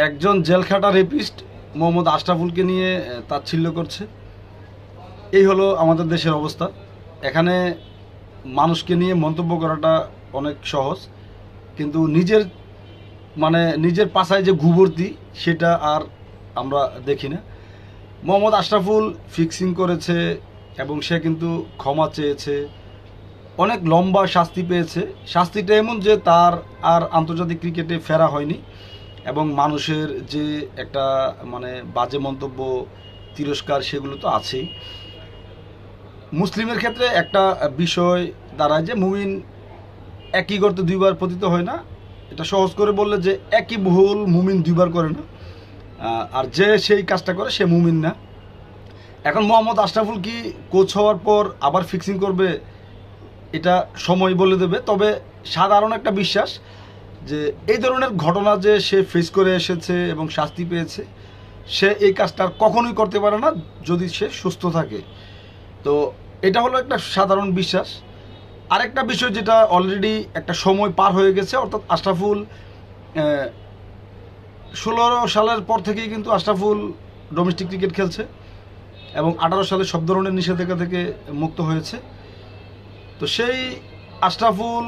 একজন জেলখাটা রেপিস্ট মোহাম্মদ আশরাফুলকে নিয়ে তাচ্ছিল্য করছে। এই হলো আমাদের দেশের অবস্থা। এখানে মানুষকে নিয়ে মন্তব্য করাটা অনেক সহজ, কিন্তু নিজের পাছায় যে গুবর্তি সেটা আর আমরা দেখি না। মোহাম্মদ আশরাফুল ফিক্সিং করেছে এবং সে কিন্তু ক্ষমা চেয়েছে, অনেক লম্বা শাস্তি পেয়েছে। শাস্তিটা এমন যে তার আর আন্তর্জাতিক ক্রিকেটে ফেরা হয়নি এবং মানুষের যে একটা বাজে মন্তব্য, তিরস্কার, সেগুলো তো আছেই। মুসলিমের ক্ষেত্রে একটা বিষয় দাঁড়ায় যে মুমিন একই গর্তে দুইবার পতিত হয় না। এটা সহজ করে বললে যে একই ভুল মুমিন দুইবার করে না, আর যে সেই কাজটা করে সে মুমিন না। এখন মোহাম্মদ আশরাফুল কি কোচ হওয়ার পর আবার ফিক্সিং করবে, এটা সময় বলে দেবে। তবে সাধারণ একটা বিশ্বাস যে এই ধরনের ঘটনা যে সে ফেস করে এসেছে এবং শাস্তি পেয়েছে, সে এই কাজটা আর কখনোই করতে পারে না যদি সে সুস্থ থাকে। তো এটা হলো একটা সাধারণ বিশ্বাস। আরেকটা বিষয় যেটা অলরেডি একটা সময় পার হয়ে গেছে, অর্থাৎ আশরাফুল 16 সালের পর থেকেই কিন্তু আশরাফুল ডোমেস্টিক ক্রিকেট খেলছে এবং 18 সালে সব ধরনের নিষেধাজ্ঞা থেকে মুক্ত হয়েছে। তো সেই আশরাফুল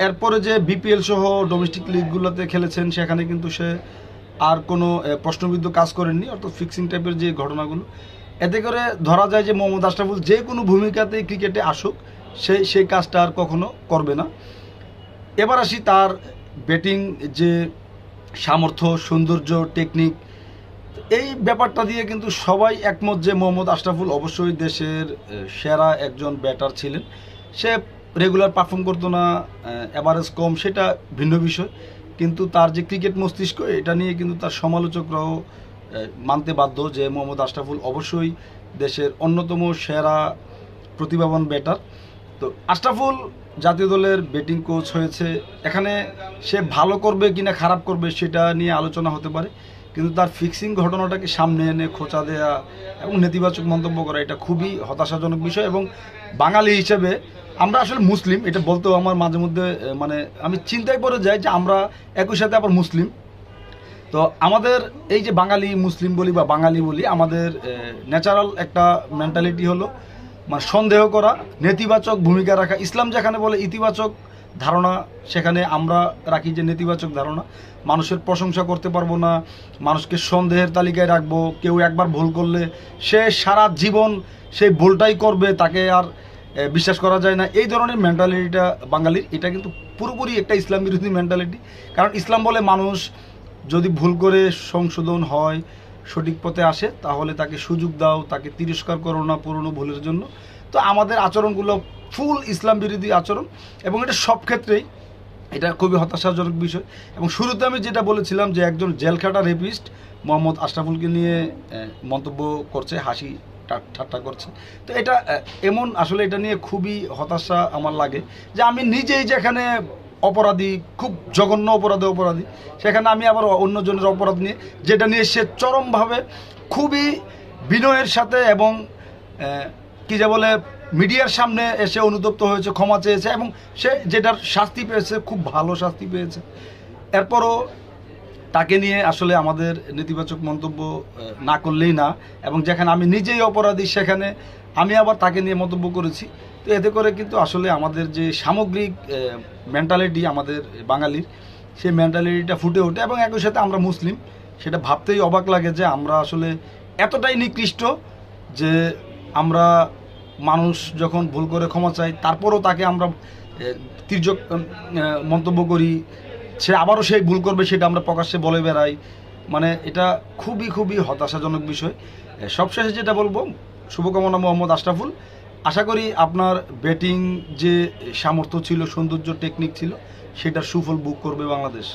এরপরে যে বিপিএল সহ ডোমেস্টিক লিগগুলোতে খেলেছেন, সেখানে কিন্তু সে আর কোনো প্রশ্নবিদ্ধ কাজ করেননি, অর্থাৎ ফিক্সিং টাইপের যে ঘটনাগুলো। এতে করে ধরা যায় যে মোহাম্মদ আশরাফুল যে কোনো ভূমিকাতেই ক্রিকেটে আসুক, সেই কাজটা আর কখনো করবে না। এবার আসি তার ব্যাটিং যে সামর্থ্য, সৌন্দর্য, টেকনিক, এই ব্যাপারটা দিয়ে কিন্তু সবাই একমত যে মোহাম্মদ আশরাফুল অবশ্যই দেশের সেরা একজন ব্যাটার ছিলেন। সে রেগুলার পারফর্ম করতো না, অ্যাভারেজ কম, সেটা ভিন্ন বিষয়, কিন্তু তার যে ক্রিকেট মস্তিষ্ক, এটা নিয়ে কিন্তু তার সমালোচকরাও মানতে বাধ্য যে মোহাম্মদ আশরাফুল অবশ্যই দেশের অন্যতম সেরা প্রতিভাবান ব্যাটার। তো আশরাফুল জাতীয় দলের ব্যাটিং কোচ হয়েছে, এখানে সে ভালো করবে কিনা খারাপ করবে সেটা নিয়ে আলোচনা হতে পারে, কিন্তু তার ফিক্সিং ঘটনাটাকে সামনে এনে খোঁচা দেয়া এবং নেতিবাচক মন্তব্য করা, এটা খুবই হতাশাজনক বিষয়। এবং বাঙালি হিসেবে আমরা আসলে মুসলিম, এটা বলতেও আমার মাঝে মধ্যে আমি চিন্তায় পড়ে যাই যে আমরা একই সাথে আবার মুসলিম। তো আমাদের এই যে বাঙালি মুসলিম বলি বা বাঙালি বলি, আমাদের ন্যাচারাল একটা মেন্টালিটি হলো সন্দেহ করা, নেতিবাচক ভূমিকা রাখা। ইসলাম যেখানে বলে ইতিবাচক ধারণা, সেখানে আমরা রাখি যে নেতিবাচক ধারণা। মানুষের প্রশংসা করতে পারবো না, মানুষকে সন্দেহের তালিকায় রাখবো। কেউ একবার ভুল করলে সে সারা জীবন সেই ভুলটাই করবে, তাকে আর বিশ্বাস করা যায় না। এই ধরনের মেন্টালিটিটা বাঙালির, এটা কিন্তু পুরোপুরি একটা ইসলাম বিরোধী মেন্টালিটি। কারণ ইসলাম বলে মানুষ যদি ভুল করে সংশোধন হয়, সঠিক পথে আসে, তাহলে তাকে সুযোগ দাও, তাকে তিরস্কার করো না পুরনো ভুলের জন্য। তো আমাদের আচরণগুলো ফুল ইসলাম বিরোধী আচরণ, এবং এটা সব ক্ষেত্রেই এটা খুবই হতাশাজনক বিষয়। এবং শুরুতে আমি যেটা বলেছিলাম যে একজন জেলখাটা রেপিস্ট মোহাম্মদ আশরাফুলকে নিয়ে মন্তব্য করছে, হাসি ঠাট্টা করছে। তো এটা এমন, আসলে এটা নিয়ে খুবই হতাশা আমার লাগে যে আমি নিজেই যেখানে অপরাধী, খুব জঘন্য অপরাধী, সেখানে আমি আবার অন্যজনের অপরাধ নিয়ে, যেটা নিয়ে সে চরমভাবে খুবই বিনয়ের সাথে এবং কি যে বলে মিডিয়ার সামনে এসে অনুতপ্ত হয়েছে, ক্ষমা চেয়েছে এবং সে যেটার শাস্তি পেয়েছে, খুব ভালো শাস্তি পেয়েছে। এরপরও তাকে নিয়ে আসলে আমাদের নেতিবাচক মন্তব্য না করলেই না, এবং যেখানে আমি নিজেই অপরাধী সেখানে আমি আবার তাকে নিয়ে মন্তব্য করেছি। তো এতে করে কিন্তু আসলে আমাদের যে সামগ্রিক মেন্টালিটি আমাদের বাঙালির, সেই মেন্টালিটিটা ফুটে ওঠে। এবং একই সাথে আমরা মুসলিম, সেটা ভাবতেই অবাক লাগে যে আমরা আসলে এতটাই নিকৃষ্ট যে আমরা মানুষ যখন ভুল করে ক্ষমা চাই, তারপরও তাকে আমরা তির্যক মন্তব্য করি, সে আবারও সেই ভুল করবে সেটা আমরা প্রকাশ্যে বলে বেড়াই। এটা খুবই খুবই হতাশাজনক বিষয়। সবশেষে যেটা বলবো, শুভকামনা মোহাম্মদ আশরাফুল। আশা করি আপনার ব্যাটিং যে সামর্থ্য ছিল, সৌন্দর্য, টেকনিক ছিল, সেটার সুফল ভোগ করবে বাংলাদেশ।